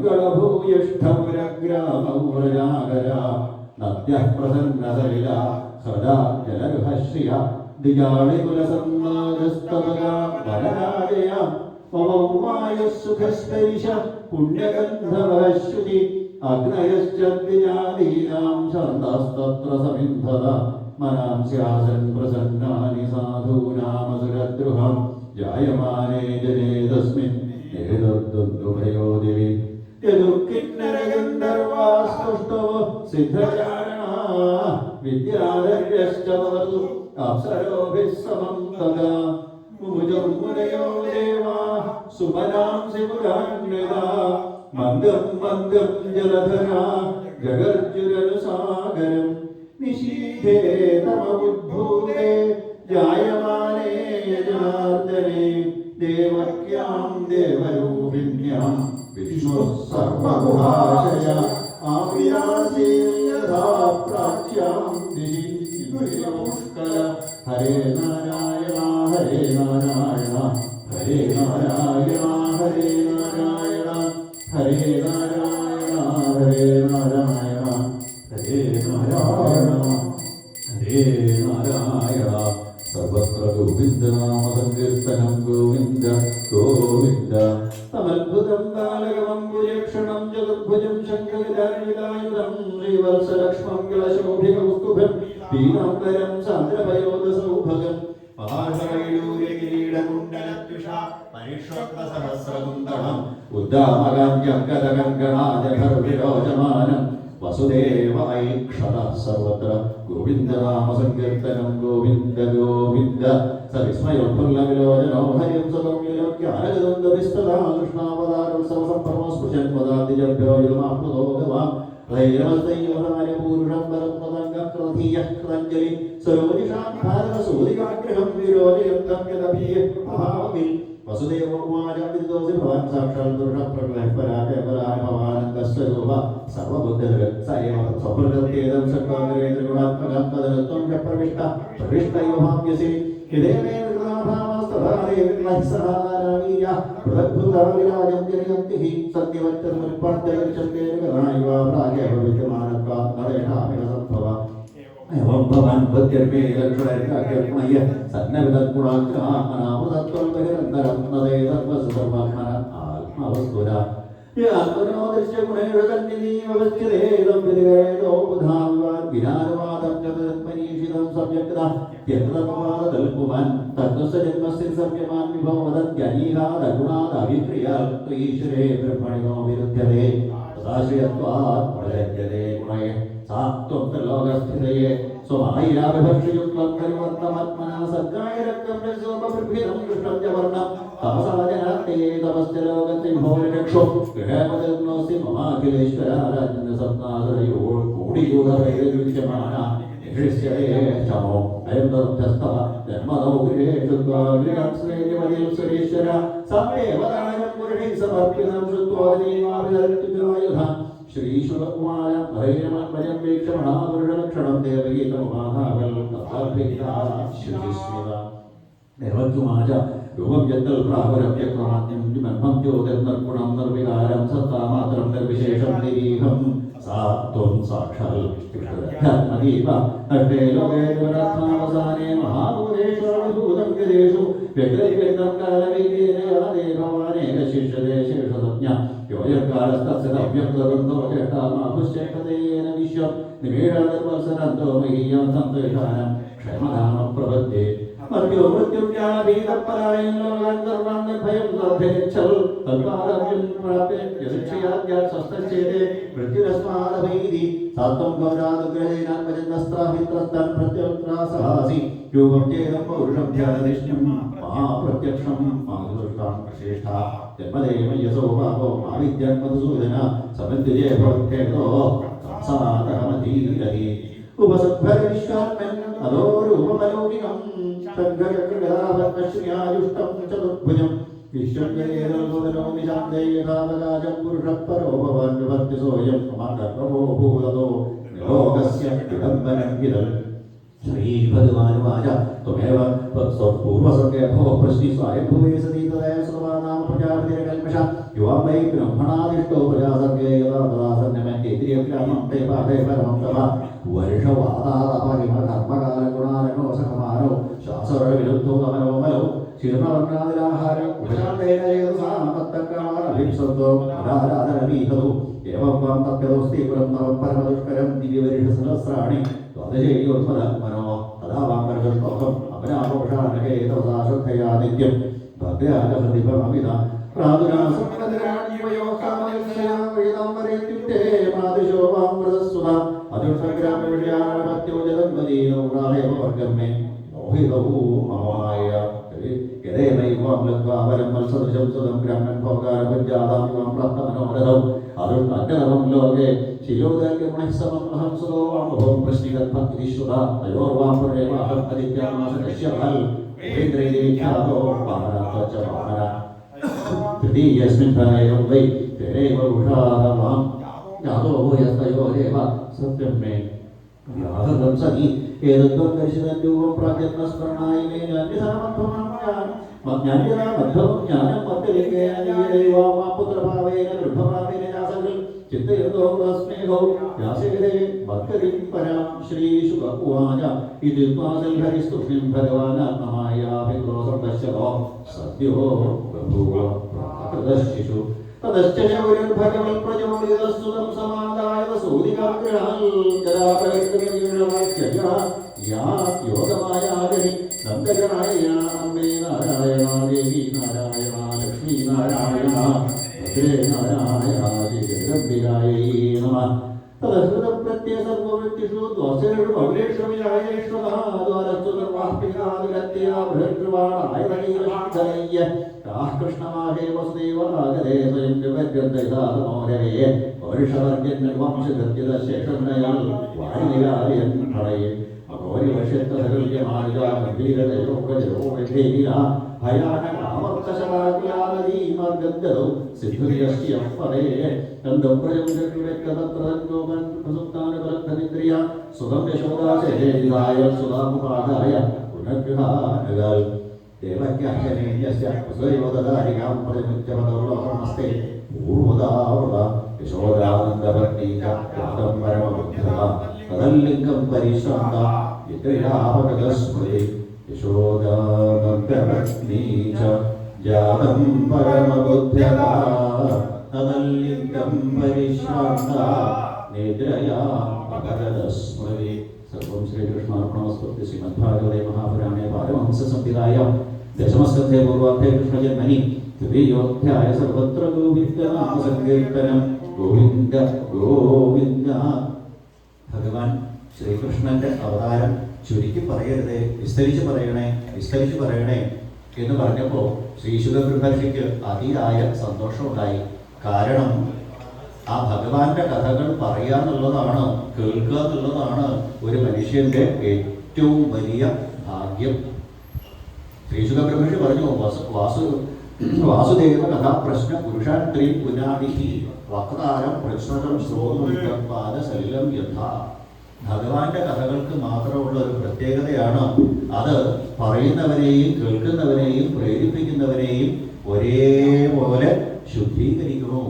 മംഗളഭൂയിഷ്ഠപുരഗ്രാമൗരജാഗര നദ്യഃ പ്രസന്നസലില സദാ ജലഗൃഹശ്രിയ ദിജാളികുലസംനാദസ്തവക വരരാജയ മമൗമായുസുഖസ്പരിശ പുണ്യഗന്ധവശ്രുതി അഗ്നയശ്ചദ്വിജാതീനാം ഛന്ദസ്തത്ര സമിന്ധത മനാംസ്യാസൻ പ്രസന്നാനി സാധൂനാമസുരദ്രുഹം ജായമാനേ ജനേ തസ്മിൻ ഏതദ്ദുഭയോദിവി യദുഃഖിന്നരഗന്ധർവാസ്തുഷ്ടോ സിദ്ധചാരണ വിദ്യാധര്യശ്ച ഭവതു അപ്സരോഭിः സമം തദാ മുമുജുർമുനയോ ദേവാഃ സുമനാംസി പുരാന്വിതാ മന്ദം മന്ദം ജലധരാ ജഗർജുരനുസാഗരം നിശീഥേ തമമുദ്ഭൂതേ ജായമാനേ ജനാർദ്ദനേ ദേവക്യാം ദേവരൂപിണ്യാം വിഷ്ണുഃ സർവഗുഹാശയ ആവിരാസേ യഥാ പ്രാച്യാം ദിശി പുഷ്കല ഹരേ നാരായണ ഹരേ നാരായണ ഹരേ നാരായണ ഹരേ നാരായണ ഹരേ നാരായണ ഹരേ നാരായണ ഹരേ നാരായണ ഹരേ നാരായണ സർവത്ര ഗോവിന്ദനാമ സങ്കീർത്തനം ഗോവിന്ദ ഗോവിന്ദ തമദ്ഭുതം ബാലകമംബുജക്ഷണം ചതുർഭുജം ശങ്കരജായുധം ശ്രീവത്സലക്ഷ്മം കിളശോഭികൗസ്തുഭം പീതാംബരം സാന്ദ്രഭയോദസൗഭഗം പരിഷ്വക്തസഹസ്രകുന്തളം ഉദ്ദാമകാഞ്ജംഗദകങ്കണാജഘർവിരോചമാനം വസുദേവൈക്ഷത സർവത്ര ഗോവിന്ദനാമ സങ്കീർത്തനം ഗോവിന്ദ ഗോവിന്ദ സവിസ്മയോത്ഫുല്ലവിലോചനോ ഹരിം സദംവിലോക്യാനഗദന്തവിസ്തദാ കൃഷ്ണാവതാരം സർവസംഭ്രമസ്പൃശൻ വദാതിജഭ്യോ യമാപ്ലുതോ ഗവാം ധൈര്യമസ്തൈവതാരപൂരുഷം പരമതംഗക്രധീയഃ കൃതഞ്ജലി സരോജിഷാം ഭാരതസൂതികാഗ്രഹം വിരോചയന്തം യദഭീയഃ പ്രഭാവമിൽ വസുദേവോവാച വിദോസി ഭവാൻ സാക്ഷാൽ പുരുഷപ്രകൃതിപരാകേവലായ ഭവാനന്ദസ്വരൂപ സർവബുദ്ധിധൃക് സ ഏവ സ്വപ്രകൃത്യേദം ഷഡ്വാഗ്രേന്ദ്രഗുണാത്മകം തദനത്വം പ്രവിഷ്ട പ്രവിഷ്ടൈവ ഭാവ്യസി ഹിദേവേ വികൃതാഭാവസ്തദാരേവീര്യ പൃഥഗ്ഭൂതാവിരാജം ജനയന്തി ഹി സത്യവച്ചമുൽപാദ്യവിശന്തേരുഗണായിവ പ്രാഗേവ വിദ്യമാനത്വാത് നരേണാമിവ സംഭവ एवं भवान् पद्यर्मे लक्षणैर्काग्यर्मय सन्नविदत्गुणाग्रहामनामृतत्वं बहिरन्तरं नदे सर्वसर्वात्मन आत्मवस्तुरा आत्मनो दृश्यगुणेषु सन्निधीमवस्थितेदं विधिरेदो बुधान्वान् विनानुवादं च तत्मनीषितं सम्यक्तः यत्रपवादल्पुमान् तत्त्वस्य जन्मस्य सम्यमान् विभवदत्यनीहादगुणादभिक्रियात् ईश्वरे ब्रह्मणिनो विरुध्यते तदाश्रयत्वात् प्रलज्यते गुणये सात्वलोकस्थितये स्वमायिराभिभक्षयुक्तं परिवर्तमात्मना सद्गाय रक्तं सोमपृथ्वीनं कृष्णं च वर्णं तपसा जनाते तपश्च लोकत्रिभुवनचक्षु गृहपदग्नोऽसि ममाखिलेश्वराराजन्यसत्नादरयोः कूडियूढवैर्युज्यमाना निहृष्यते क्षमो अयं दत्तस्तः जन्मदौ गृहेषु त्वाग्निरक्ष्मेजमदिल्सुरेश्वर समेवदानं पुरुषैः समर्पितं श्रुत्वादिनीमाभिधर्तुजायुधान् श्रीशुभकुमार हरिणमन्मयं वीक्षमणापुरुषलक्षणं देवगीतमुपाधावल्लभार्भिता श्रीस्मिता देवज्जुमाच रूपं यत्तल प्राहुरव्यक्रान्तिं ब्रह्मं ज्योतिर्नर्गुणं निर्विकारं सत्तामात्रं निर्विशेषं निरीहं सा त्वं साक्षात् कृष्णधर्मदीप अष्टे लोके द्विरत्नावसाने महाभूतेषु विभूतं गिरेषु व्यक्तिव्यक्तं कालवेदेन यादे भवानेन शिष्यते शेषसज्ञा योऽयकालस्तस्य अव्यक्तवृन्दो ज्येष्ठामाहुश्चेष्टतेन विश्वं निमेषादर्वसनन्तो महीयं सन्तेषानं क्षमधाम प्रपद्ये मर्त्यो मृत्युव्याभीतपरायं लोकान् सर्वान् निर्भयं लभेच्छल् तद्वारव्यं प्राप्य यदक्षयाद्यात् स्वस्तश्चेते मृत्युरस्मादभैधि सात्वं गौरादुग्रहेणान्मजन्दस्त्राभित्रस्तन् प्रत्युत्रासहासि योगं चेदं पौरुषं ध्यानधिष्ण्यं महाप्रत्यक्षं माधुष्टां श्रेष्ठा जन्मदेव यशो भावो माविद्यन्मधुसूदन समन्त्यजे भवत्येतो संसारमधीरहि उपसद्भरविश्वात्मन् अधोरूपमलौकिकं तद्गजकृगदाभद्मश्रियायुष्टं चतुर्भुजं विश्वज्ञेदल्सुदनो निशान्ते यथावकाशं पुरुषः परो भवान् विभक्ति सोऽयं समागर्भवो भूततो लोकस्य विडम्बनं विदल् श्रीभगवानुवाच त्वमेव पूर्वसर्गे भो प्रश्नि स्वायम्भुवे सती तदय सर्वानां प्रजापतिर्कल्मषा യുവാം വൈ ബ്രഹ്മണാദിഷ്ടോ പ്രജാസർഗേയതാസന്യമേന്ദ്രിയഗ്രാമം സഹമാനോ ശാസ്ത്രവിരുദ്ധോ തമനോമലോ ശീർണവർണ്ണാതിരാഹാരം ഉപശാന്തേനേതസാമത്തക്രമാനഭിംസത്തോ ഉദാരാധനമീഹതു ഏവം വാം തപ്യതോസ്തി പുരം പരമദുഷ്കരം ദിവ്യവരിഷസഹസ്രാണി ദ്വാദശേയോന്മദ മനോ തഥാ വാം പരജസ്തോഹം അപരാപുഷാനകേതവസാ ശ്രദ്ധയാ നിത്യം ഭദ്രാജസതിഭമമിത പ്രാതുരാസംഗതരാണീവയോ കാമനിർസയാമൃതംവരേത്യുക്തേ മാതിശോ വാം മൃതസ്സുത അതുഷ്ട്രഗ്രാമവിഷയാണപത്യോജതന്മദീനോ പ്രാദേവ വർഗമേ മോഹിതവൂ മമായ യദേവൈവാം ലഗ്വാവരം മത്സദൃശം സുതം ഗ്രാമൻ ഭോഗാരഭുജാതാം ഇവം പ്രാപ്തമനോരഥം അതും ലോകേ ശിലോദർഗമഹസമഹം സുതോ വാമഭോം പ്രശ്നികത്പതിശ്രുത തയോർവാം പുരേവാഹം അതിത്യാമാസകശ്യഫൽ ഉപേന്ദ്രൈദേഖ്യാതോ പാമനാത്വച്ച വാമന തൃതീയസ്മിൻ ഫലയം വൈ തേനൈവ ഉഷാദമാം യാതോ ഭൂയസ്തയോരേവ സത്യം മേ യാതം സതി ഏതത്വം ദർശനം രൂപം പ്രാജ്ഞസ്മരണായി മേ ജ്ഞാനമധ്വം ജ്ഞാനം മദ്യലിംഗേനൈവാമാപുത്രഭാവേന ഗർഭഭാവേന ജാസകൽ ചിന്തയതോ സ്നേഹോ ജാസകരേ മദ്ഗതിം പരാം ശ്രീശുക ഉവാച ഇത് പാദൽഹരിസ്തുഷ്ണിം ഭഗവാനാത്മമായാഭിദ്രോ സർവശവോ സദ്യോ ബഭൂവ പ്രാകൃതശിശു തതശ്ച ശൗര്യർഭഗവൽ പ്രചോദിതസ്തുതം സമാദായ സൂതികാഗ്രഹൽ ജരാ പ്രകൃതിവാക്യജ യാ യോഗമായാഗരി നന്ദനാരായണേ നാരായണ ദേവി നാരായണ ലക്ഷ്മീ നാരായണ ഭദ്രേ നാരായണ ജഗദ്ഗംഭീരായ നമഃ തദഹൃതപ്രത്യ സർവവൃത്തിഷു ദ്വാസേഷു ഭവ്യേഷു വിജയേഷ്വതഃ ദ്വാരസ്തു സർവാഹ്പികാദിരത്യാ ബൃഹദ്രുവാണായതനീലശാന്തനയ്യ കൃഷ്ണമാഹേ വസുദേവാഗതേ സ്വയം വിഭദ്യന്തൈതാതമോരവേ പൗരുഷവർഗ്യങ്ങൾ വംശഗദ്യതശേഷനയാൽ വാരിനിരാലയൻ ഭടയേ ഭയാനകാമർക്കശലാകുലാനദീമാർഗദ്ഗതൗ സിദ്ധുര്യശ്യം പദേ കന്ദംപ്രയം ജഗ്വിവെക്കതത്രതന്നോമൻ പ്രസുപ്താനുപലബ്ധനിദ്രിയ സുഖം യശോദാശേരിതായ സുധാമുപാദായ പുനർഗൃഹാനഗാൽ ദേവജ്ഞാനേയസ്യ കുസയോദധാരികാം പ്രതിമുച്യപദോലോകമസ്തേ പൂർവദാവൃത യശോദാനന്ദവർണ്ണീക യാതം പരമബുദ്ധഃ തദല്ലിംഗം പരിശ്രാന്ത വിഗ്രഹാപകസ്മൃതി യശോദാനന്ദവർണ്ണീക ജാതം പരമബുദ്ധഃ തദല്ലിംഗം പരിശ്രാന്ത നിദ്രയാ അപകടസ്മൃതി. സർവം ശ്രീകൃഷ്ണാർപ്പണമസ്തു. ശ്രീമദ്ഭാഗവതേ മഹാപുരാണേ പാരമഹംസസംഹിതായാം ദശമസ്കന്ധേ പൂർവാർദ്ധേ കൃഷ്ണജന്മനി തൃതീയോധ്യായ സർവത്ര ഗോവിന്ദനാമസങ്കീർത്തനം. ഗോവിന്ദ ഗോവിന്ദ. ഭഗവാൻ ശ്രീകൃഷ്ണന്റെ അവതാരം ചുരുക്കി പറയരുതേ, വിസ്തരിച്ച് പറയണേ എന്ന് പറഞ്ഞപ്പോൾ ശ്രീശുക ബ്രഹ്മർഷിക്ക് അതിയായ സന്തോഷമുണ്ടായി. കാരണം ആ ഭഗവാന്റെ കഥകൾ പറയാന്നുള്ളതാണ്, കേൾക്കുക എന്നുള്ളതാണ് ഒരു മനുഷ്യന്റെ ഏറ്റവും വലിയ ഭാഗ്യം. ശ്രീശുക ബ്രഹ്മർഷി പറഞ്ഞു, വാസുദേവ കഥാപ്രശ്ന പുരുഷാന്ത്രി പുനാദിഹി വക്താരം പ്രശ്നം ശ്രോതുപാദശൈലം യഥ. ഭഗവാന്റെ കഥകൾക്ക് മാത്രമുള്ള ഒരു പ്രത്യേകതയാണ്, അത് പറയുന്നവരെയും കേൾക്കുന്നവരെയും പ്രേരിപ്പിക്കുന്നവരെയും ഒരേപോലെ ശുദ്ധീകരിക്കുന്നു.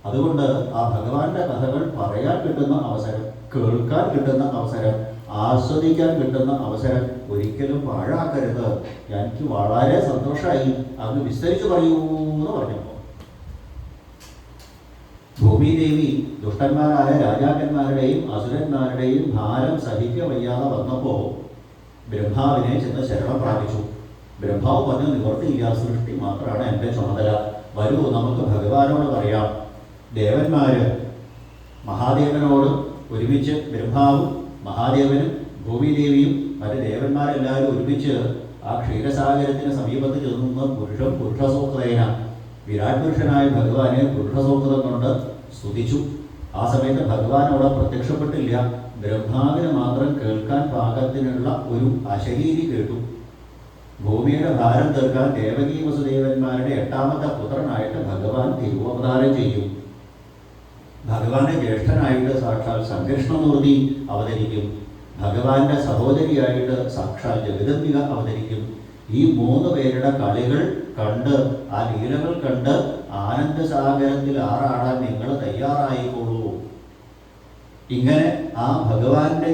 അതുകൊണ്ട് ആ ഭഗവാന്റെ കഥകൾ പറയാൻ കിട്ടുന്ന അവസരം, കേൾക്കാൻ കിട്ടുന്ന അവസരം, ആസ്വദിക്കാൻ കിട്ടുന്ന അവസരം ഒരിക്കലും പാഴാക്കരുത്. എനിക്ക് വളരെ സന്തോഷമായി, അങ്ങ് വിസ്തരിച്ച് പറയൂ എന്ന് പറഞ്ഞപ്പോൾ ഭൂമിദേവി ദുഷ്ടന്മാരായ രാജാക്കന്മാരുടെയും അസുരന്മാരുടെയും ഭാരം സഹിക്ക വയ്യാതെ വന്നപ്പോൾ ബ്രഹ്മാവിനെ ചെന്ന് ശരണം പ്രാപിച്ചു. ബ്രഹ്മാവ് പറഞ്ഞു, നിവർത്തിയില്ല, സൃഷ്ടി മാത്രമാണ് എൻ്റെ ചുമതല, വരൂ നമുക്ക് ഭഗവാനോട് പറയാം. ദേവന്മാര് മഹാദേവനോട് ഒരുമിച്ച്, ബ്രഹ്മാവും മഹാദേവനും ഭൂമിദേവിയും മറ്റ് ദേവന്മാരെല്ലാവരും ഒരുമിച്ച് ആ ക്ഷീരസാഗരത്തിന് സമീപത്ത് ചെന്ന് പുരുഷസൂക്തേന വിരാട് പുരുഷനായ ഭഗവാനെ പുരുഷസൂക്തം കൊണ്ട് സ്തുതിച്ചു. ആ സമയത്ത് ഭഗവാൻ അവിടെ പ്രത്യക്ഷപ്പെട്ടില്ല. ബ്രഹ്മാവിന് മാത്രം കേൾക്കാൻ പാകത്തിനുള്ള ഒരു അശരീരി കേട്ടു. ഭൂമിയുടെ ഭാരം തീർക്കാൻ ദേവകീ വസുദേവന്മാരുടെ 8ാമത്തെ പുത്രനായിട്ട് ഭഗവാൻ തിരുവവതാരം ചെയ്യും. ഭഗവാന്റെ ജ്യേഷ്ഠനായിട്ട് സാക്ഷാൽ സംകൃഷ്ണമൂർത്തി അവതരിക്കും. ഭഗവാന്റെ സഹോദരിയായിട്ട് സാക്ഷാൽ ജഗദംബിക അവതരിക്കും. ഈ 3 പേരുടെ കളികൾ കണ്ട്, ആ ലീലകൾ കണ്ട് ആനന്ദസാഗരത്തിൽ ആറാടാൻ നിങ്ങൾ തയ്യാറായിക്കോളൂ. ഇങ്ങനെ ആ ഭഗവാന്റെ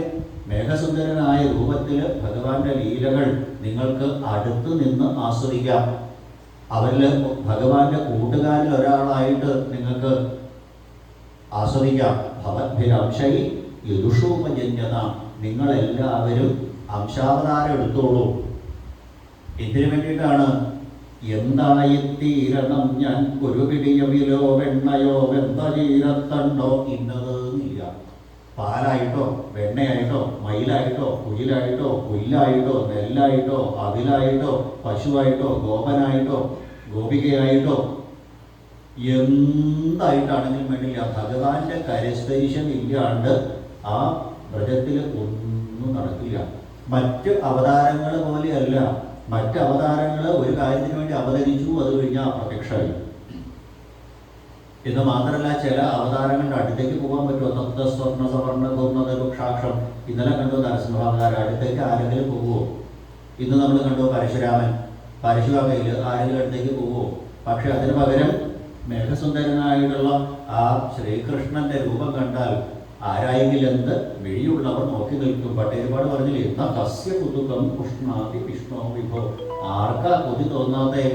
മേഘസുന്ദരനായ രൂപത്തിൽ ഭഗവാന്റെ ലീലകൾ നിങ്ങൾക്ക് അടുത്ത് നിന്ന് ആസ്വദിക്കാം. അവരിൽ ഭഗവാന്റെ കൂട്ടുകാരിൽ ഒരാളായിട്ട് നിങ്ങൾക്ക് ആസ്വദിക്കാം. ഭവദ്ഭിരംശൈ യദുഷൂപജന്യത, നിങ്ങളെല്ലാവരും അംശാവതാരം എടുത്തോളൂ. ഇതിനു വേണ്ടിയിട്ടാണ് എന്തായിത്തീരണം ഞാൻ ഒരു പിടിയവിലോ വെണ്ണയോ വെന്തീരത്തണ്ടോ ഇന്നത് ഇല്ല. പാലായിട്ടോ വെണ്ണയായിട്ടോ മയിലായിട്ടോ കുയിലായിട്ടോ പുല്ലായിട്ടോ നെല്ലായിട്ടോ അവിലായിട്ടോ പശുവായിട്ടോ ഗോപനായിട്ടോ ഗോപികയായിട്ടോ എന്തായിട്ടാണെങ്കിലും വേണ്ടില്ല, ഭഗവാന്റെ കരസ്പരിശം ഇല്ലാണ്ട് ആ വ്രതത്തിൽ ഒന്നും നടക്കില്ല. മറ്റ് അവതാരങ്ങൾ പോലെയല്ല. മറ്റ് അവതാരങ്ങൾ ഒരു കാര്യത്തിന് വേണ്ടി അവതരിച്ചു, അത് കഴിഞ്ഞാൽ പ്രത്യക്ഷമായി. എന്ന് മാത്രമല്ല, ചില അവതാരങ്ങളുടെ അടുത്തേക്ക് പോകാൻ പറ്റുമോ? തത്വ സ്വർണ്ണ സവർണ്ണ പൂർണ്ണത വൃക്ഷാക്ഷം. ഇന്നലെ കണ്ടു നരസിംഹാവതാരം, അടുത്തേക്ക് ആരെങ്കിലും പോകുമോ? ഇന്ന് നമ്മൾ കണ്ടു പരശുരാമൻ, പരശുരാമയിൽ ആരെങ്കിലും അടുത്തേക്ക് പോകുമോ? പക്ഷെ അതിന് പകരം മേഘസുന്ദരനായിട്ടുള്ള ആ ശ്രീകൃഷ്ണന്റെ രൂപം കണ്ടാൽ ആരായെങ്കിൽ എന്ത് മിഴിയുള്ളവർ നോക്കി നിൽക്കും. പട്ടേരുപാട് പറഞ്ഞില്ലേ, എന്നാ കസ്യ കുതുകം ഉഷ്ണാതി വിഷ്ണു വിഭോ. ആർക്കാ കൊതി തോന്നാതെ?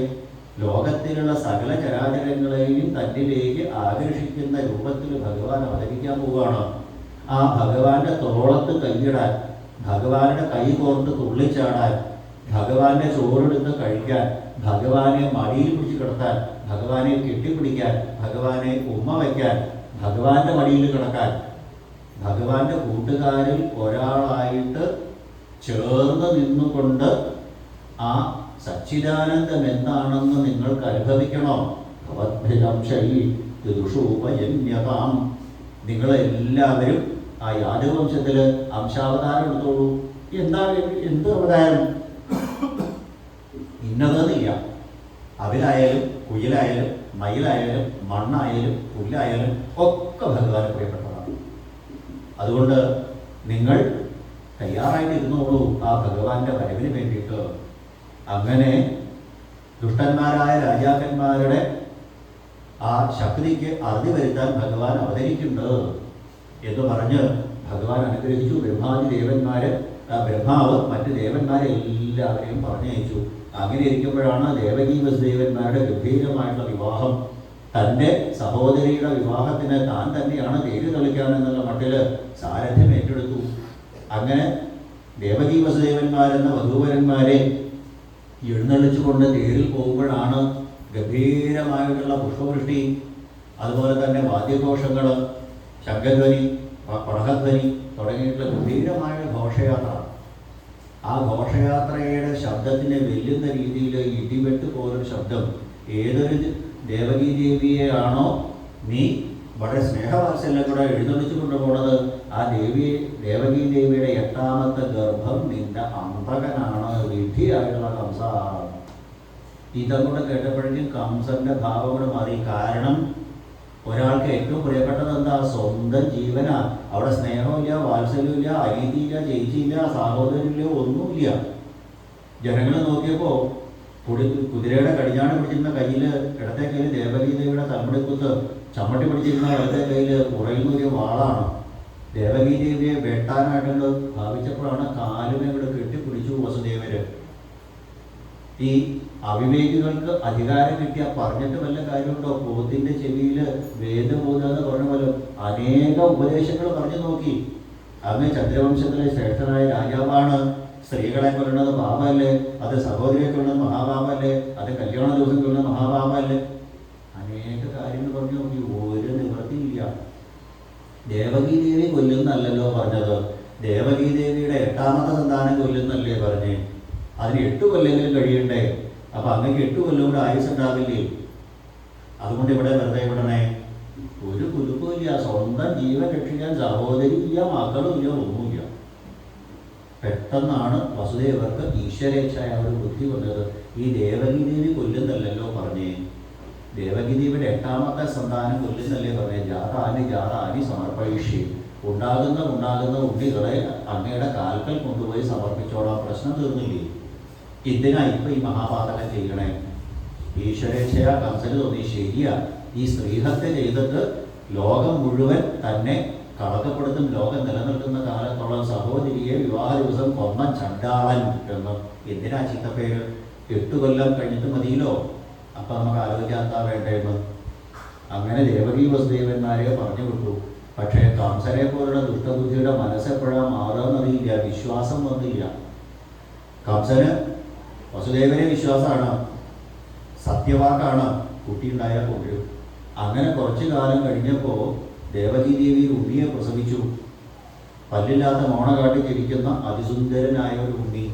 ലോകത്തിലുള്ള സകല ചരാചരങ്ങളെയും തന്നിലേക്ക് ആകർഷിക്കുന്ന രൂപത്തിൽ ഭഗവാൻ അവതരിക്കാൻ പോവുകയാണ്. ആ ഭഗവാന്റെ തോളത്ത് കൈയിടാൻ, ഭഗവാന്റെ കൈ കോർത്ത് തുള്ളിച്ചാടാൻ, ഭഗവാന്റെ ചോറെടുത്ത് കഴിക്കാൻ, ഭഗവാനെ മടിയിൽ പിടിച്ച് കിടത്താൻ, ഭഗവാനെ കെട്ടിപ്പിടിക്കാൻ, ഭഗവാനെ ഉമ്മ വയ്ക്കാൻ, ഭഗവാന്റെ മടിയിൽ കിടക്കാൻ, ഭഗവാന്റെ കൂട്ടുകാരിൽ ഒരാളായിട്ട് ചേർന്ന് നിന്നുകൊണ്ട് ആ സച്ചിദാനന്ദം എന്താണെന്ന് നിങ്ങൾക്ക് അനുഭവിക്കണോ? ഭവദ്ഭിരംശൈഷൂപജന്യതാം, നിങ്ങളെല്ലാവരും ആ യാദവംശത്തിൽ അംശാവതാരം എടുത്തോളൂ. എന്ത് അവതാരം? ഇന്നതെന്നില്ല. അവിലായാലും കുയിലായാലും മയിലായാലും മണ്ണായാലും പുല്ലായാലും ഒക്കെ ഭഗവാന് പ്രിയപ്പെട്ടതാണ്. അതുകൊണ്ട് നിങ്ങൾ തയ്യാറായിട്ടിരുന്നോളൂ ആ ഭഗവാന്റെ വരവിന് വേണ്ടിയിട്ട്. അങ്ങനെ ദുഷ്ടന്മാരായ രാജാക്കന്മാരുടെ ആ ശക്തിക്ക് അറുതി വരുത്താൻ ഭഗവാൻ അവതരിക്കുന്നുണ്ട് എന്ന് പറഞ്ഞ് ഭഗവാൻ അനുഗ്രഹിച്ചു. ബ്രഹ്മാദി ദേവന്മാര്, ബ്രഹ്മാവ് മറ്റ് ദേവന്മാരെ എല്ലാവരെയും പറഞ്ഞയച്ചു. അങ്ങനെ ഇരിക്കുമ്പോഴാണ് ദേവകീ വസുദേവന്മാരുടെ ഗംഭീരമായിട്ടുള്ള വിവാഹം. തൻ്റെ സഹോദരിയുടെ വിവാഹത്തിന് താൻ തന്നെയാണ് തേര് കളിക്കാനെന്നുള്ള മട്ടിൽ സാരഥ്യം ഏറ്റെടുത്തു. അങ്ങനെ ദേവകീ വസുദേവന്മാരെന്ന വധൂവരന്മാരെ എഴുന്നള്ളിച്ചുകൊണ്ട് തേരിൽ പോകുമ്പോഴാണ് ഗംഭീരമായിട്ടുള്ള പുഷ്പവൃഷ്ടി, അതുപോലെ തന്നെ വാദ്യഘോഷങ്ങൾ, ശംഖധ്വനി, പടഹധ്വനി തുടങ്ങിയിട്ടുള്ള ഗംഭീരമായ ഘോഷയാത്ര. ആ ഘോഷയാത്രയുടെ ശബ്ദത്തിനെ വെല്ലുന്ന രീതിയിൽ ഇടിവെട്ട് പോലൊരു ശബ്ദം. ഏതൊരു ദേവകീ ദേവിയെയാണോ നീ വളരെ സ്നേഹവാത്സല്യം കൂടെ എഴുന്നള്ളിച്ചു കൊണ്ടുപോകുന്നത്, ആ ദേവകീ ദേവിയുടെ 8ാമത്തെ ഗർഭം നിന്റെ അന്തകനാണ്, വിധിയായിട്ടുള്ള കംസമാണ്. ഇതങ്ങോട്ട് കേട്ടപ്പോഴേക്കും കംസന്റെ ഭാവം കൂടെ മാറി. കാരണം ഒരാൾക്ക് ഏറ്റവും പ്രിയപ്പെട്ടത് എന്താ? സ്വന്തം ജീവനാ. അവിടെ സ്നേഹമില്ല, വാത്സല്യമില്ല, അനീതിയില്ല, ചേച്ചിയില്ല, സഹോദരനില്ല, ഒന്നുമില്ല. ജനങ്ങൾ നോക്കിയപ്പോൾ കുതിരയുടെ കടിഞ്ഞാണ് പിടിച്ചിരുന്ന കയ്യിൽ, ഇടത്തെ കയ്യിൽ ദേവകീ ദേവിയുടെ തലമുടിക്കുത്ത്, ചമ്മട്ടി പിടിച്ചിരുന്ന ഇടത്തെ കയ്യിൽ ഉറയുന്നൊരു വാളാണ്. ദേവകീ ദേവിയെ വെട്ടാനായിട്ടുണ്ട് ഭാവിച്ചപ്പോഴാണ് കാലുമേ ഇവിടെ കെട്ടിപ്പിടിച്ചു വസുദേവര്. ഈ അവിവേകികൾക്ക് അധികാരം കിട്ടിയാൽ പറഞ്ഞിട്ട് വല്ല കാര്യമുണ്ടോ? പോത്തിന്റെ ചെവിയിൽ വേദബോധം എന്ന് പറഞ്ഞ പോലെ അനേക ഉപദേശങ്ങൾ പറഞ്ഞു നോക്കി. അങ്ങ് ചന്ദ്രവംശത്തിലെ ശ്രേഷ്ഠനായ രാജാവാണ്. സ്ത്രീകളെ കൊല്ലുന്നത് പാപമല്ലേ? അത് സഹോദരിയെ കൊല്ലുന്നത് മഹാപാപമല്ലേ? അത് കല്യാണ ദിവസം കൊല്ലുന്നത് മഹാപാപമല്ലേ? അനേക കാര്യങ്ങൾ പറഞ്ഞു നോക്കി, ഒരു നിവൃത്തിയില്ല. ദേവകീ ദേവി കൊല്ലുന്നല്ലോ പറഞ്ഞത്, ദേവകീ ദേവിയുടെ 8ാമത്തെ സന്താനം കൊല്ലുന്നല്ലേ പറഞ്ഞേ? അതിന് 8 കൊല്ലെങ്കിലും കഴിയണ്ടേ? അപ്പൊ അങ്ങക്ക് 8 കൊല്ലം കൂടെ ആയുസ് ഉണ്ടാവില്ലേ? അതുകൊണ്ട് ഇവിടെ വെറുതെ വിടണേ? ഒരു കുലുക്കുമില്ല. സ്വന്തം ജീവൻ രക്ഷിക്കാൻ സഹോദരിയില്ല, മക്കളുമില്ല, ഒന്നുമില്ല. പെട്ടെന്നാണ് വസുദേവർക്ക് ഈശ്വരേച്ഛായ ഒരു ബുദ്ധി വന്നത്. ഈ ദേവകീ ദേവി കൊല്ലുന്നല്ലോ പറഞ്ഞേ? ദേവകീ ദേവിയുടെ 8ാമത്തെ സന്താനം കൊല്ലുന്നല്ലേ പറഞ്ഞേ? ജാതാനി സമർപ്പയിഷി, ഉണ്ടാകുന്ന ഉണ്ണികളെ അങ്ങയുടെ കാൽക്കൽ കൊണ്ടുപോയി സമർപ്പിച്ചോളാം, പ്രശ്നം തീർന്നില്ലേ? എന്തിനാ ഇപ്പൊ ഈ മഹാപാതകം ചെയ്യണേ? ഈശ്വരേച്ഛയാ കംസന് തോന്നി, ശരിയാ, ഈ സ്ത്രീഹത്യ ചെയ്തിട്ട് ലോകം മുഴുവൻ തന്നെ കളങ്കപ്പെടുത്തും, ലോകം നിലനിൽക്കുന്ന കാലത്തോളം സഹോദരിയെ വിവാഹ ദിവസം കൊന്ന ചണ്ടാളൻ എന്ന്. എന്തിനാ ചീത്തപ്പേര്? 8 കൊല്ലം കഴിഞ്ഞിട്ട് മതിയല്ലോ. അപ്പം നമുക്ക് ആലോചിക്കാത്ത വേണ്ടേന്ന്. അങ്ങനെ ദേവകീ വസുദേവന്മാരെ പറഞ്ഞു വിട്ടു. പക്ഷേ കംസനെ പോലുള്ള ദുഷ്ടബുദ്ധിയുടെ മനസ്സെപ്പോഴാണ് മാറുകയെന്നറിയില്ല, വിശ്വാസം വന്നില്ല. കംസന് വസുദേവനെ വിശ്വാസമാണ്, സത്യവാക്കാണ്, കുട്ടിയുണ്ടായാൽ കൊണ്ടുവരും. അങ്ങനെ കുറച്ചു കാലം കഴിഞ്ഞപ്പോൾ ദേവകീദേവി ഉണ്ണിയെ പ്രസവിച്ചു. പല്ലില്ലാത്ത മോണ കാട്ടി ചിരിക്കുന്ന അതിസുന്ദരനായ ഒരു ഉണ്ണി.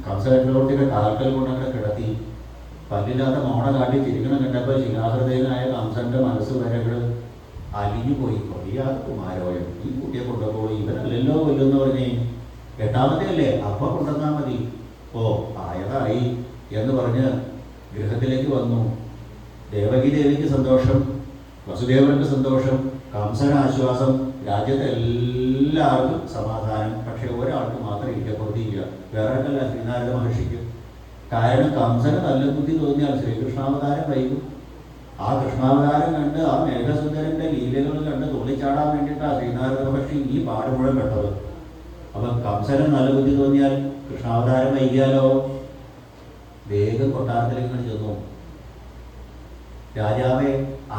കംസചക്രവർത്തിയുടെ കാൽക്കൽ കൊണ്ടങ്ങനെ കിടത്തി. പല്ലില്ലാത്ത മോണ കാട്ടി ചിരിക്കണം കണ്ടപ്പോൾ ശിലാഹൃദയനായ കംസന്റെ മനസ്സ് വരകൾ അലിഞ്ഞു പോയി. കുമാരോയം, ഈ കുട്ടിയെ കൊണ്ടുപോയി, ഇവരല്ലല്ലോ കൊല്ലുന്ന പറഞ്ഞേ, 8ാമത്തെ അല്ലേ, അപ്പം കൊണ്ടുവന്നാൽ മതി. ഓ ആയതായി എന്ന് പറഞ്ഞ് ഗൃഹത്തിലേക്ക് വന്നു. ദേവകി ദേവിക്ക് സന്തോഷം, വസുദേവർക്ക് സന്തോഷം, കംസന് ആശ്വാസം, രാജ്യത്തെ എല്ലാവർക്കും സമാധാനം. പക്ഷെ ഒരാൾക്ക് മാത്രം ഇരിക്കപ്പെടുത്തിയില്ല, വേറെക്കല്ല ശ്രീനാരദ മഹർഷിക്ക്. കാരണം കംസന് നല്ല ബുദ്ധി തോന്നിയാൽ ശ്രീകൃഷ്ണാവതാരം വൈകും. ആ കൃഷ്ണാവതാരം കണ്ട് ആ മേഘസുന്ദരന്റെ ലീലകൾ കണ്ട് തുള്ളിച്ചാടാൻ വേണ്ടിയിട്ടാണ് ശ്രീനാരദ മഹർഷി ഈ പാട് മുഴുവൻ പെട്ടത്. അപ്പം കംസന് നല്ല ബുദ്ധി തോന്നിയാൽ കൃഷ്ണാവതാരം വൈകിയാലോ? വേഗം കൊട്ടാരത്തിലേക്ക് ചെന്നു. രാജാവേ,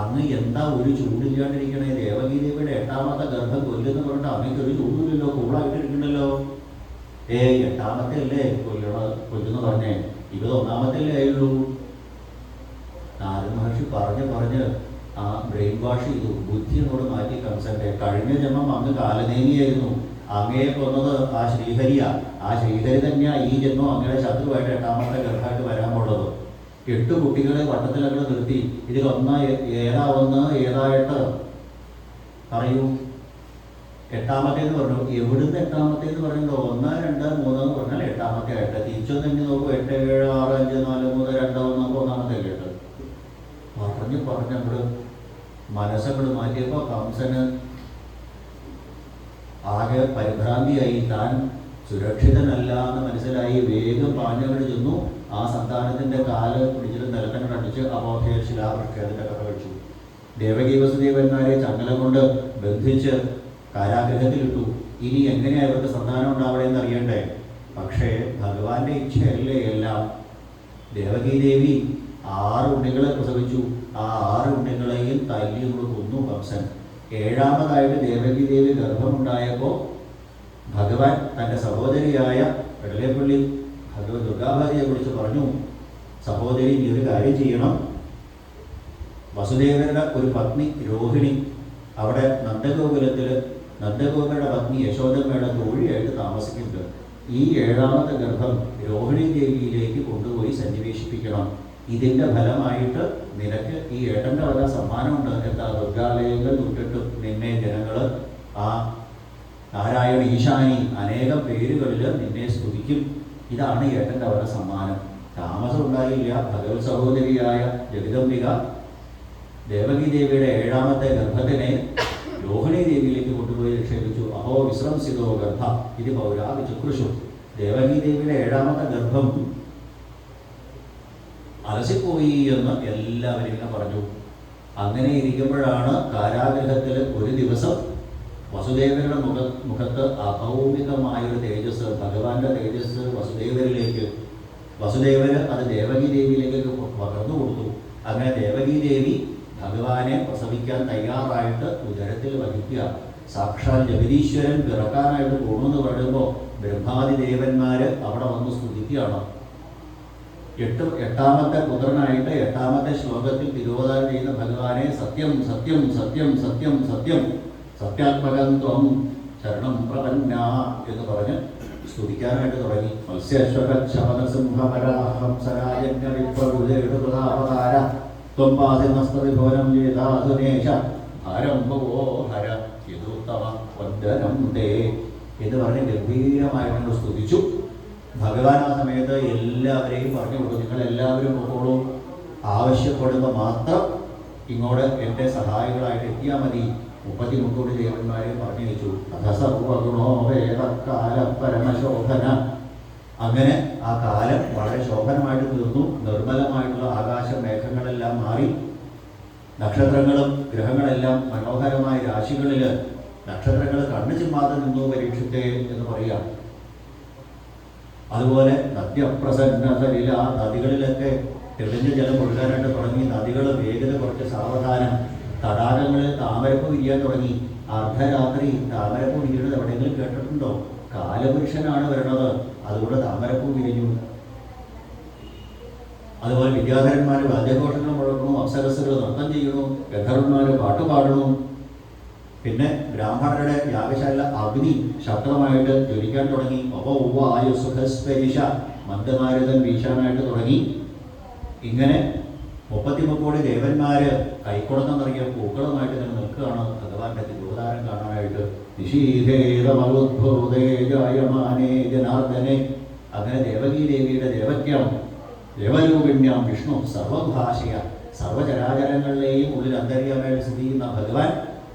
അങ്ങ് എന്താ ഒരു ചൂടില്ലാണ്ടിരിക്കണേ? ദേവകീ ദേവിയുടെ 8ാമത്തെ ഗർഭം കൊല്ലുന്ന പറഞ്ഞിട്ട് അങ്ങക്ക് ഒരു ചൂടില്ലല്ലോ, കൂളായിട്ടിരിക്കണല്ലോ. 8ാമത്തെ അല്ലേ കൊല്ലുന്ന പറഞ്ഞേ, 21ാമത്തെ അല്ലേ ആയുള്ളൂ. നാരദ മഹർഷി പറഞ്ഞ് ആ ബ്രെയിൻ വാഷ് ചെയ്തു, ബുദ്ധി അങ്ങോട്ട് മാറ്റി കംസന്റെ. കഴിഞ്ഞ ജന്മം അങ്ങ് കാലനേമിയായിരുന്നു, അങ്ങയെ കൊന്നത് ആ ശ്രീഹരിയാ. ആ ശ്രീഹരി തന്നെയാ ഈ ജന്മം അങ്ങയുടെ ശത്രുവായിട്ട് 8ാമത്തെ ഗർഭമായിട്ട് വരാൻ പോണത്. 8 കുട്ടികളെ വട്ടത്തിലങ്ങനെ നിർത്തി, ഇതിലൊന്ന് ഏതാ ഒന്ന്, ഏതായിട്ട് പറയൂ. 8ാമത്തേന്ന് പറഞ്ഞു. എവിടുന്ന് 8ാമത്തേന്ന് പറയുന്നത്? 1, 2, 3 എന്ന് പറഞ്ഞാൽ 8ാമത്തെ ആയിട്ട്. തിരിച്ചൊന്നും തന്നെ നോക്കൂ, 8, 7, 6, 5, 4, 3, 2, 1 1ാമത്തെ കേട്ട് പറഞ്ഞങ്ങോട് മനസ്സങ്ങോട് മാറ്റിയപ്പോൾ കംസന് ആകെ പരിഭ്രാന്തിയായി. താൻ സുരക്ഷിതനല്ല എന്ന് മനസ്സിലായി. വേഗം പാഞ്ഞങ്ങോട് ചെന്നു. ആ സന്താനത്തിന്റെ കാല് പിടിച്ചിട്ട് നിലക്കങ്ങോട് അടിച്ച് അബോധയിൽ ശിലാവൃക്ഷേതന്റെ കഥ കഴിച്ചു. ദേവകീ വസുദേവന്മാരെ ചങ്ങല കൊണ്ട് ബന്ധിച്ച് കാരാഗ്രഹത്തിലിട്ടു. ഇനി എങ്ങനെയാ ഇവർക്ക് സന്താനം ഉണ്ടാവണമെന്ന് അറിയണ്ടേ? പക്ഷേ ഭഗവാന്റെ ഇച്ഛയല്ലേ എല്ലാം. ദേവകീ ദേവി 6 ഉണ്ണികളെ പ്രസവിച്ചു. ആ 6 ഉണ്ണികളെയും തല്ലിയോട് കൊന്നു കംസൻ. 7ാമതായിട്ട് ദേവകീ ദേവി ഗർഭമുണ്ടായപ്പോൾ ഭഗവാൻ തൻ്റെ സഹോദരിയായ വെള്ളേപ്പള്ളി ഭഗവത് ദുർഗാഭാരിയെ കുറിച്ച് പറഞ്ഞു, സഹോദരി നീ ഒരു കാര്യം ചെയ്യണം. വസുദേവരുടെ ഒരു പത്നി രോഹിണി അവിടെ നന്ദഗോകുലത്തിൽ നന്ദഗോപയുടെ പത്നി യശോദമ്മയുടെ തോഴിയായിട്ട് താമസിക്കുന്നുണ്ട്. ഈ 7ാമത്തെ ഗർഭം രോഹിണി ദേവിയിലേക്ക് കൊണ്ടുപോയി സന്നിവേശിപ്പിക്കണം. ഇതിൻ്റെ ഫലമായിട്ട് നിനക്ക് ഈ ഏട്ടൻ്റെ വല്ല സമ്മാനമുണ്ട്. എന്താ? ദുർഗാലയങ്ങൾ വിട്ടിട്ട് നിന്നെ ജനങ്ങൾ ആ നാരായണ ഈശാനി അനേകം പേരുകളിൽ നിന്നെ സ്തുതിക്കും. ഇതാണ് ഏട്ടൻ്റെ വല്ല സമ്മാനം. താമസം ഉണ്ടായില്ല. ഭഗവത് സഹോദരിയായ ജഗദംബിക ദേവകീ ദേവിയുടെ 7ാമത്തെ ഗർഭത്തിനെ രോഹിണി ദേവിയിലേക്ക് കൊണ്ടുപോയി നിക്ഷേപിച്ചു. അഹോ വിശ്രംസിതോ ഗർഭ ഇത് പൗരാവി ചുക്രുഷു. ദേവകീ ദേവിയുടെ 7ാമത്തെ ഗർഭം അലസിപ്പോയി എന്ന് എല്ലാവരും ഇങ്ങനെ പറഞ്ഞു. അങ്ങനെ ഇരിക്കുമ്പോഴാണ് കാരാഗ്രഹത്തിൽ ഒരു ദിവസം വസുദേവരുടെ മുഖത്ത് അഭൗമികമായൊരു തേജസ്, ഭഗവാന്റെ തേജസ് വസുദേവരിലേക്ക്, വസുദേവര് അത് ദേവകീ ദേവിയിലേക്ക് പകർന്നു കൊടുത്തു. അങ്ങനെ ദേവകീ ദേവി ഭഗവാനെ പ്രസവിക്കാൻ തയ്യാറായിട്ട് ഉദരത്തിൽ വഹിക്കുക. സാക്ഷാൽ ജഗദീശ്വരൻ പിറക്കാനായിട്ട് പോകുമെന്ന് പറയുമ്പോൾ ബ്രഹ്മാദി ദേവന്മാർ അവിടെ വന്ന് സ്തുതിക്കുകയാണ്. 8ാമത്തെ പുത്രനായിട്ട് 8ാമത്തെ ശ്ലോകത്തിൽ തിരോധാനം ചെയ്യുന്ന ഭഗവാനെ സത്യം സത്യം സത്യം സത്യം സത്യം സത്യാത്മകം ത്വം ശരണം പ്രപന്ന എന്ന് പറഞ്ഞ് സ്തുതിക്കാനായിട്ട് തുടങ്ങി. മത്സ്യശ്വരക്ഷമനസിംഹപരാഹംസരായജ്ഞവിപ്രഭുദേവതാവതാര ത്വം പാതിനസ്തവിഭവനം ചേതാധുനേശ ആരംഭവോ ഹര യദുത്തമ വന്ദനം തേ എന്ന് പറഞ്ഞ് ഗംഭീരമായിട്ട് സ്തുതിച്ചു. ഭഗവാൻ ആ സമയത്ത് എല്ലാവരെയും പറഞ്ഞു കൊടുത്തു, നിങ്ങളെല്ലാവരും പോകോളൂ, ആവശ്യപ്പെടുമ്പോൾ മാത്രം ഇങ്ങോട്ട് എൻ്റെ സഹായികളായിട്ട് എത്തിയാൽ മതി. 33 ദേവന്മാരെ പറഞ്ഞു വെച്ചു. അധ സർവഗുണോ വേദകാല പരമശോഭന അങ്ങനെ ആ കാലം വളരെ ശോഭനമായിട്ട് തീർന്നു. നിർമ്മലമായിട്ടുള്ള ആകാശ മേഘങ്ങളെല്ലാം മാറി, നക്ഷത്രങ്ങളും ഗ്രഹങ്ങളെല്ലാം മനോഹരമായ രാശികളിൽ നക്ഷത്രങ്ങൾ കണ്ണു ചിമ്മാതെ നിന്നു പരീക്ഷിച്ചേ എന്ന് പറയാം. അതുപോലെ നദ്യപ്രസന്നതയില നദികളിലൊക്കെ തെളിഞ്ഞ ജലം ഒഴുകാനായിട്ട് തുടങ്ങി. നദികൾ വേഗത കുറച്ച് സാവധാനം. തടാകങ്ങളിൽ താമരപ്പ് വിരിയാൻ തുടങ്ങി. അർദ്ധരാത്രി താമരപ്പ് വിരിയുന്നത് എവിടെയെങ്കിലും കേട്ടിട്ടുണ്ടോ? കാലപുരുഷനാണ് വരണത്, അതുകൊണ്ട് താമരപ്പൂ വിരിഞ്ഞു. അതുപോലെ വിദ്യാധരന്മാർ വാദ്യഘോഷങ്ങൾ മുഴക്കണു, അപ്സരസ്സുകൾ നൃത്തം ചെയ്യണു, ഗന്ധർവന്മാർ പാട്ട് പാടണു. പിന്നെ ബ്രാഹ്മണരുടെ യാഗശാല അഗ്നി ശക്തമായിട്ട് ജ്വലിക്കാൻ തുടങ്ങി. വായു സുഖസ്പരിശ മന്ദമാരുതൻ വീശാനായിട്ട് തുടങ്ങി. ഇങ്ങനെ 33 കോടി ദേവന്മാര് കൈക്കുടക്കം നിറങ്ങിയ പൂക്കളുമായിട്ട് ഇങ്ങനെ നിൽക്കുകയാണ് ഭഗവാന്റെ തിരുവതാരം കാണാനായിട്ട്. നിശീതേതമരുദ്ഭൂതേജായമാനേ ജനാർദ്ദനെ. അങ്ങനെ ദേവകീ ദേവിയുടെ ദേവക്യം ദേവരൂപിണ്യാം വിഷ്ണു സർവഭാഷയ സർവചരാചരങ്ങളിലെയും ഉള്ളിൽ അന്തര്യാമയായിട്ട് സ്ഥിതി ചെയ്യുന്ന ഭഗവാൻ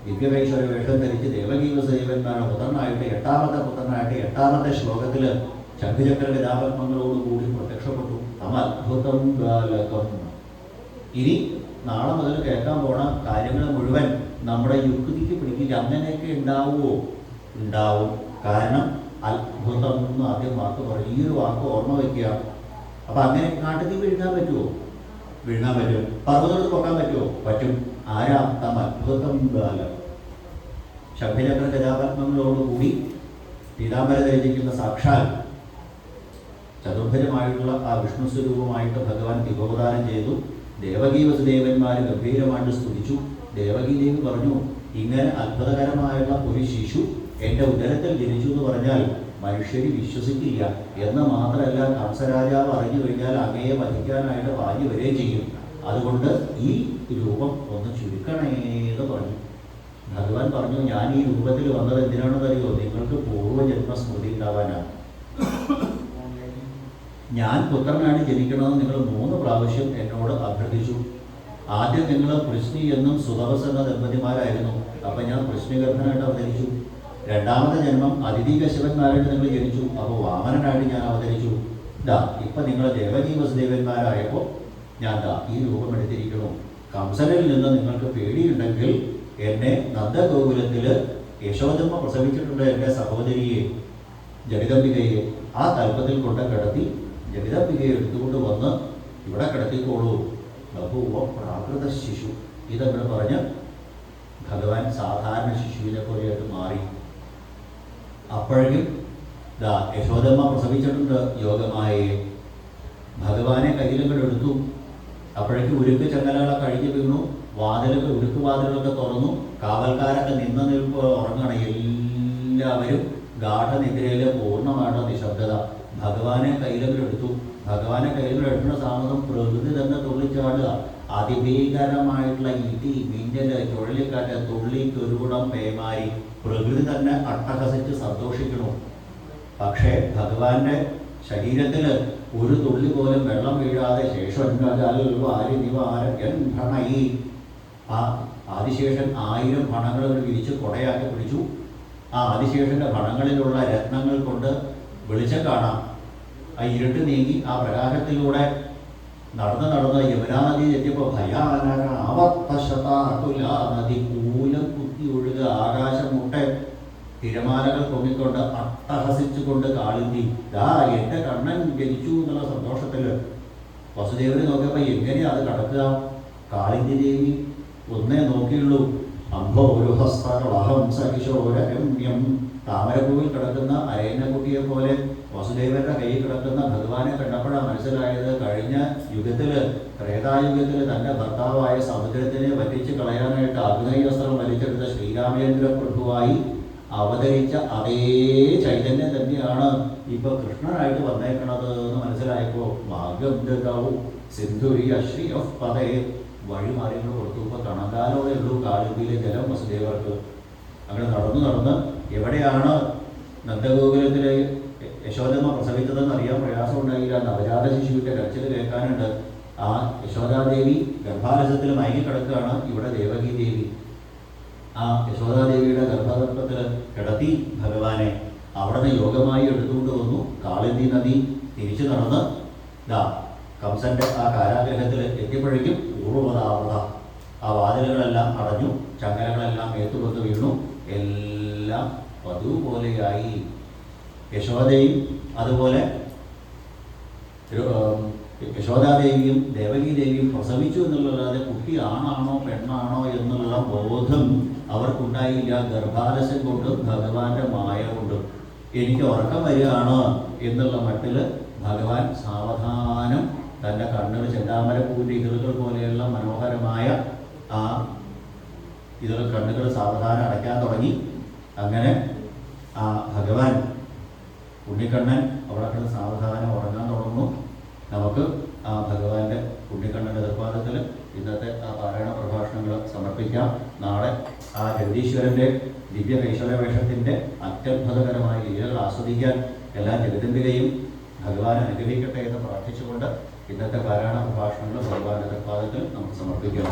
ദിവ്യവൈശ്വര വേഷം ധരിച്ച് ദേവകീ വസുദേവന്മാരുടെ പുത്രനായിട്ട് 8ാമത്തെ പുത്രനായിട്ട് 8ാമത്തെ ശ്ലോകത്തിൽ ശംഖുചക്ര ഗദാപത്മങ്ങളോടുകൂടി പ്രത്യക്ഷപ്പെട്ടു. അമദ്ഭുതം ബാലകം. ഇനി നാളെ മുതൽ കേൾക്കാൻ പോണ കാര്യങ്ങൾ മുഴുവൻ നമ്മുടെ യുക്തിക്ക് പിടിക്കില്ല. അങ്ങനെയൊക്കെ ഉണ്ടാവുമോ? ഉണ്ടാവും. കാരണം അത്ഭുതം എന്ന് ആദ്യം വാക്ക് പറയും. ഈ ഒരു വാക്ക് ഓർമ്മ വയ്ക്കുക. അപ്പം അങ്ങനെ കാട്ടുതീ വിഴുങ്ങാൻ പറ്റുമോ? വിഴുങ്ങാൻ പറ്റും. പർവ്വതത്തിൽ പൊക്കാൻ പറ്റുമോ? പറ്റും. ആരാ? തം അത്ഭുതം ബാലം. ശംഖചക്ര ഗജാപത്മങ്ങളോടുകൂടി പീതാംബര ധരിച്ചിരിക്കുന്ന സാക്ഷാൽ ചതുർഭുജമായിട്ടുള്ള ആ വിഷ്ണു സ്വരൂപമായിട്ട് ഭഗവാൻ ദിവോദാനം ചെയ്തു. ദേവകീ വസുദേവന്മാർ ഗംഭീരമായിട്ട് സ്തുതിച്ചു. ദേവകീ ദേവി പറഞ്ഞു, ഇങ്ങനെ അത്ഭുതകരമായുള്ള ഒരു ശിശു എൻ്റെ ഉദരത്തിൽ ജനിച്ചു എന്ന് പറഞ്ഞാൽ മനുഷ്യർ വിശ്വസിക്കില്ല. എന്ന് മാത്രമല്ല, കംസരാജാവ് അറിഞ്ഞു കഴിഞ്ഞാൽ അങ്ങയെ വധിക്കാനായിട്ട് വാങ്ങി വരികയും ചെയ്യും. അതുകൊണ്ട് ഈ രൂപം ഒന്ന് ചുരുക്കണേന്ന് പറഞ്ഞു. ഭഗവാൻ പറഞ്ഞു, ഞാൻ ഈ രൂപത്തിൽ വന്നത് എന്തിനാണെന്ന് അറിയോ? നിങ്ങൾക്ക് പൂർവ്വജന്മസ്മൃതി ഉണ്ടാവാനാണ്. ഞാൻ പുത്രനാണ് ജനിക്കണമെന്ന് നിങ്ങൾ 3 പ്രാവശ്യം എന്നോട് അഭ്യർത്ഥിച്ചു. ആദ്യം നിങ്ങൾ കൃഷ്ണി എന്നും സുതവസ് എന്ന ദമ്പതിമാരായിരുന്നു. അപ്പം ഞാൻ കൃഷ്ണിഗർഭനായിട്ട് അവതരിച്ചു. 2ാമത്തെ ജന്മം അതിഥി കശ്യപന്മാരായിട്ട് നിങ്ങൾ ജനിച്ചു. അപ്പോൾ വാമനനായിട്ട് ഞാൻ അവതരിച്ചു. ഇപ്പം നിങ്ങൾ ദേവകീ വസുദേവന്മാരായപ്പോൾ ഞാൻ ഈ രൂപം എടുത്തിരിക്കുന്നു. കംസനിൽ നിന്ന് നിങ്ങൾക്ക് പേടിയുണ്ടെങ്കിൽ എന്നെ നന്ദഗോകുലത്തിൽ യശോദമ്മ പ്രസവിച്ചിട്ടുണ്ട് എൻ്റെ സഹോദരിയെ ജഗദംബികയെ. ആ തൽപ്പത്തിൽ കൊണ്ട് കിടത്തി ജഗദംബികയെ എടുത്തുകൊണ്ട് വന്ന് ഇവിടെ കിടത്തിക്കോളൂ. ബഹുവ പ്രാകൃത ശിശു. ഇതങ്ങനെ പറഞ്ഞ് ഭഗവാൻ സാധാരണ ശിശുവിനെ പോലെയായിട്ട് മാറി. അപ്പോഴേക്കും യശോദമ്മ പ്രസവിച്ചിട്ടുണ്ട് യോഗമായെ. ഭഗവാനെ കയ്യിലങ്ങൾ എടുത്തു. അപ്പോഴേക്കും ഉരുക്ക് ചങ്ങലകളൊക്കെ അഴിഞ്ഞു വീണു. ഉരുക്ക് വാതിലുകളൊക്കെ തുറന്നു. കാവൽക്കാരൊക്കെ നിന്ന് നിൽപ്പ് ഉറങ്ങണം. എല്ലാവരും ഗാഠനിദ്രയിൽ പൂർണ്ണമായിട്ട് നിശബ്ദത. ഭഗവാനെ കയ്യിലെടുത്തു. ഭഗവാനെ കയ്യിലെടുക്കുന്ന താമസം പ്രകൃതി തന്നെ തുള്ളിച്ചാടുക. അതിഭീകരമായിട്ടുള്ള ഇടി, മിന്നല്, ചുഴലിക്കാറ്റ്, തുള്ളി, കുരുകുടം, പേമാരി, പ്രകൃതി തന്നെ അട്ടഹസിച്ച് സന്തോഷിക്കണു. പക്ഷേ ഭഗവാന്റെ ശരീരത്തിൽ ഒരു തുള്ളി പോലും വെള്ളം വീഴാതെ ആ ആദിശേഷൻ 1000 ഭണങ്ങൾ വിരിച്ച് കൊടയാക്കി പിടിച്ചു. ആ ആദിശേഷന്റെ ഭണങ്ങളിലുള്ള രത്നങ്ങൾ കൊണ്ട് വെളിച്ചം കാണാം. ആ ഇരുട്ട് നീങ്ങി ആ പ്രകാശത്തിലൂടെ നടന്ന് യമുനാ നദി എത്തിയപ്പോൾ ഭയാനക ആവർത്തശതാകുലാ നദി കൂലം കുത്തി ഒഴുക. ആകാശം മുട്ടെ തിരമാലകൾ പൊങ്ങിക്കൊണ്ട് അട്ടഹസിച്ചുകൊണ്ട് കാളിന്തി. എൻ്റെ കണ്ണൻ ജനിച്ചു എന്നുള്ള സന്തോഷത്തിൽ വസുദേവനെ നോക്കിയപ്പോൾ എങ്ങനെയാ അത് കടക്കുക? കാളിന്തി ദേവി ഒന്നേ നോക്കിയുള്ളൂ. അംഭോരുഹസ്തകളഹം സകിശോരരമ്യം. താമരപ്പൂവിൽ കിടക്കുന്ന അരയന്നക്കുട്ടിയെ പോലെ വസുദേവന്റെ കയ്യിൽ കിടക്കുന്ന ഭഗവാനെ കണ്ടപ്പോഴാണ് മനസ്സിലായത്, കഴിഞ്ഞ യുഗത്തിൽ ത്രേതായുഗത്തിൽ തൻ്റെ ഭർത്താവായ സമുദ്രത്തിനെ വറ്റിച്ച് കളയാനായിട്ട് ആഗ്നേയാസ്ത്രം വലിച്ചെടുത്ത ശ്രീരാമചന്ദ്ര പ്രഭുവായി അവതരിച്ച അതേ ചൈതന്യം തന്നെയാണ് ഇപ്പൊ കൃഷ്ണനായിട്ട് വന്നേക്കണത് എന്ന് മനസ്സിലായപ്പോൾ ഭാഗം സിന്ധുരി അശ്രീ ഓഫ് പതേ വഴിമാറികൾ കൊടുത്തു. ഇപ്പൊ കണങ്കാലോടെ ഉള്ളൂ കാളിന്തിയിലെ ജലം വസുദേവർക്ക്. അങ്ങനെ നടന്ന് എവിടെയാണ് നന്ദഗോകുലത്തിലെ യശോദമ്മ പ്രസവിച്ചതെന്ന് അറിയാൻ പ്രയാസം ഉണ്ടായില്ല. നവജാത ശിശുവിൻ്റെ കരച്ചിൽ കേൾക്കാനുണ്ട്. ആ യശോദാദേവി ഗർഭാലസത്തിൽ മയങ്ങിക്കിടക്കുകയാണ്. ഇവിടെ ദേവകീ ദേവി ആ യശോദാദേവിയുടെ ഗർഭഗർഭത്തിൽ കിടത്തി ഭഗവാനെ. അവിടെ നിന്ന് യോഗമായി എടുത്തുകൊണ്ട് വന്നു. കാളിന്തി നദി തിരിച്ചു നടന്ന് കംസന്റെ ആ കാരാഗ്രഹത്തിൽ എത്തിയപ്പോഴേക്കും പൂർവ്വതാവൃത, ആ വാതിലുകളെല്ലാം അടഞ്ഞു, ചങ്ങലകളെല്ലാം ഏത്തുകൊന്ന് വീണു, എല്ലാം പതുപോലെയായി. യശോദയും അതുപോലെ യശോദാദേവിയും ദേവകീദേവിയും പ്രസവിച്ചു എന്നുള്ളതല്ലാതെ കുട്ടി ആണാണോ പെണ്ണാണോ എന്നുള്ള ബോധം അവർക്കുണ്ടായില്ല. ഗർഭാലസ്യം കൊണ്ടും ഭഗവാന്റെ മായ കൊണ്ടും. എനിക്ക് ഉറക്കം വരികയാണ് എന്നുള്ള മട്ടിൽ ഭഗവാൻ സാവധാനം തൻ്റെ കണ്ണുകൾ ചെന്താമരപ്പൂവിൻ്റെ ഇതളുകൾ പോലെയുള്ള മനോഹരമായ ആ കണ്ണുകൾ സാവധാനം അടയ്ക്കാൻ തുടങ്ങി. അങ്ങനെ ആ ഭഗവാൻ ഉണ്ണിക്കണ്ണൻ അവിടെ കിടന്ന് സാവധാനം ഉറങ്ങാൻ തുടങ്ങുന്നു. നമുക്ക് ആ ഭഗവാന്റെ ഉണ്ണിക്കണ്ണൻ്റെ നിർപ്പാദത്തിൽ ഇന്നത്തെ ആ പാരായണ പ്രഭാഷണങ്ങൾ സമർപ്പിക്കാം. നാളെ ആ ജഗദീശ്വരൻ്റെ ദിവ്യ കൈശവവേഷത്തിൻ്റെ അത്യത്ഭുതകരമായ ലീലകൾ ആസ്വദിക്കാൻ എല്ലാ ജഗദമ്പികയും ഭഗവാൻ അനുഗ്രഹിക്കട്ടെ എന്ന് പ്രാർത്ഥിച്ചുകൊണ്ട് ഇന്നത്തെ പാരായണ പ്രഭാഷണങ്ങൾ ഭഗവാന്റെ നിർപ്പാദത്തിൽ നമുക്ക് സമർപ്പിക്കാം.